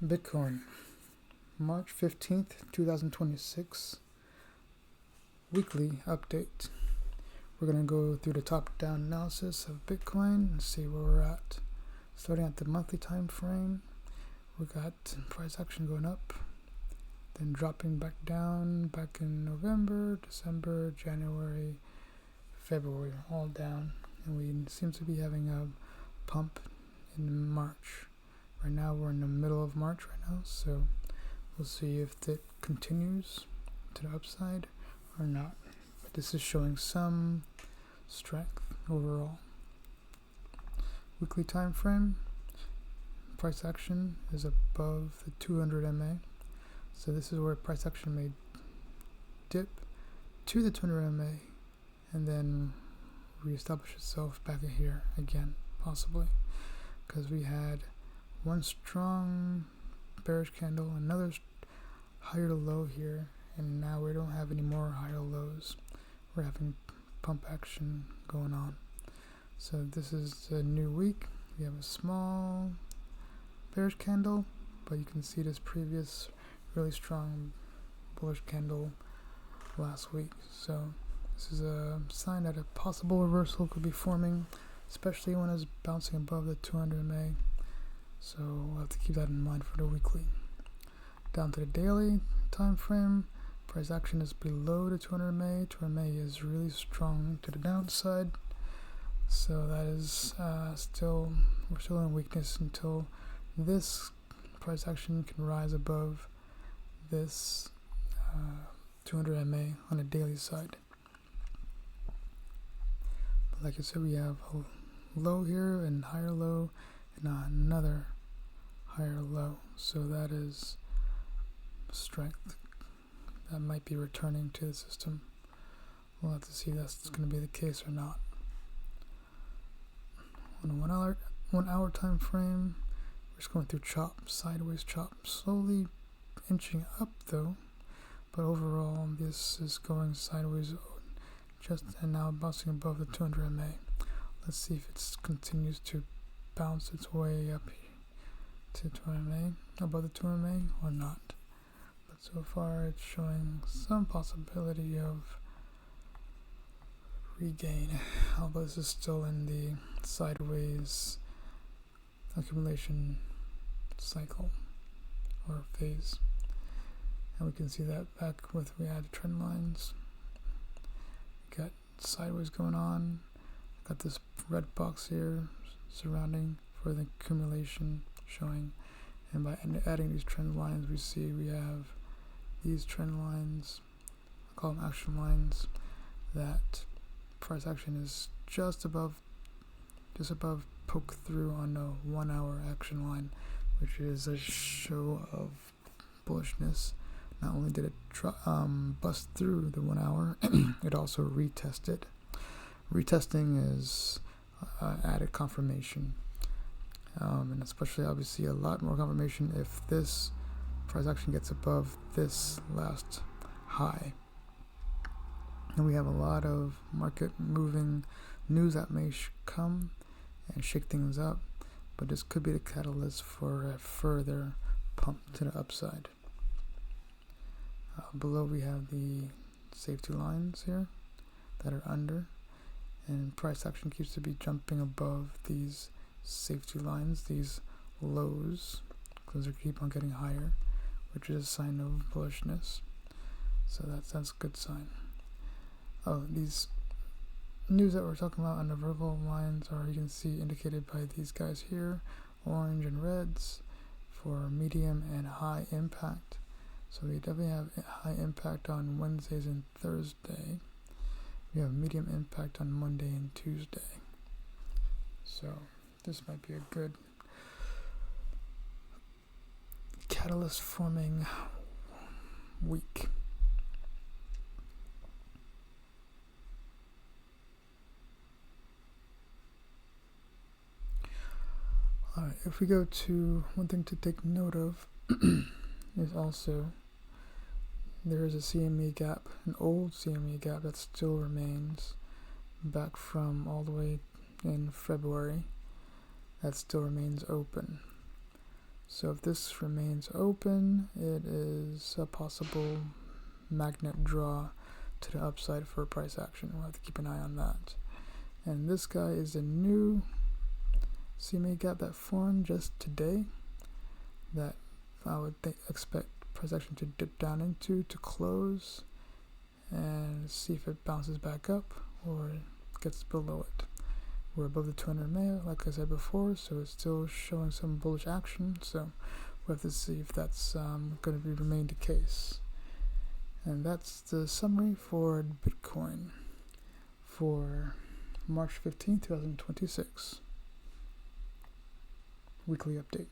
Bitcoin, March 15th, 2026, weekly update. We're going to go through the top-down analysis of Bitcoin and see where we're at. Starting at the monthly time frame, we got price action going up, then dropping back down back in November, December, January, February, all down. And we seem to be having a pump in March. Right now we're in the middle of March right now, so we'll see if it continues to the upside or not. But this is showing some strength overall. Weekly time frame, price action is above the 200 MA. So this is where price action may dip to the 200 MA and then reestablish itself back here again, possibly, because we had one strong bearish candle, another higher low here, and now we don't have any more higher lows. We're having pump action going on. So this is a new week. We have a small bearish candle, but you can see this previous really strong bullish candle last week. So this is a sign that a possible reversal could be forming, especially when it's bouncing above the 200 MA. So we'll have to keep that in mind for the weekly. Down to the daily time frame, price action is below the 200 MA. 200 MA is really strong to the downside. So that is we're still in weakness until this price action can rise above this 200 MA on the daily side. But like I said, we have a low here and higher low and another higher low. So that is strength that might be returning to the system. We'll have to see if that's going to be the case or not. On a 1 hour time frame, we're just going through sideways chop, slowly inching up though, but overall this is going sideways and now bouncing above the 200 MA. Let's see if it continues to bounce its way up to 200 MA, above the 200 MA or not. But so far it's showing some possibility of regain, although this is still in the sideways accumulation cycle or phase. And we can see that back with we had trend lines. We got sideways going on. Got this red box here surrounding for the accumulation showing. And by adding these trend lines, we see we have these trend lines, I call them action lines, that price action is just above poke through on the 1 hour action line, which is a show of bullishness. Not only did it bust through the 1 hour, it also retested. Retesting is added confirmation, and especially obviously a lot more confirmation if this price action gets above this last high. And we have a lot of market moving news that may come and shake things up, but this could be the catalyst for a further pump to the upside. Below we have the safety lines here that are under, and price action keeps to be jumping above these safety lines, these lows, because they keep on getting higher, which is a sign of bullishness. So that's a good sign. Oh, these news that we're talking about on the vertical lines are, you can see, indicated by these guys here, orange and reds, for medium and high impact. So we definitely have high impact on Wednesdays and Thursday. We have medium impact on Monday and Tuesday. So this might be a good catalyst forming week. Alright, if we go to one thing to take note of is also there is a CME gap, an old CME gap that still remains back from all the way in February, that still remains open. So if this remains open, it is a possible magnet draw to the upside for price action. We'll have to keep an eye on that. And this guy is a new CME Gap that formed just today that I would expect price action to dip down into to close and see if it bounces back up or gets below it. We're above the 200 MA, like I said before, so it's still showing some bullish action. So we'll have to see if that's going to remain the case. And that's the summary for Bitcoin for March 15, 2026. Weekly update.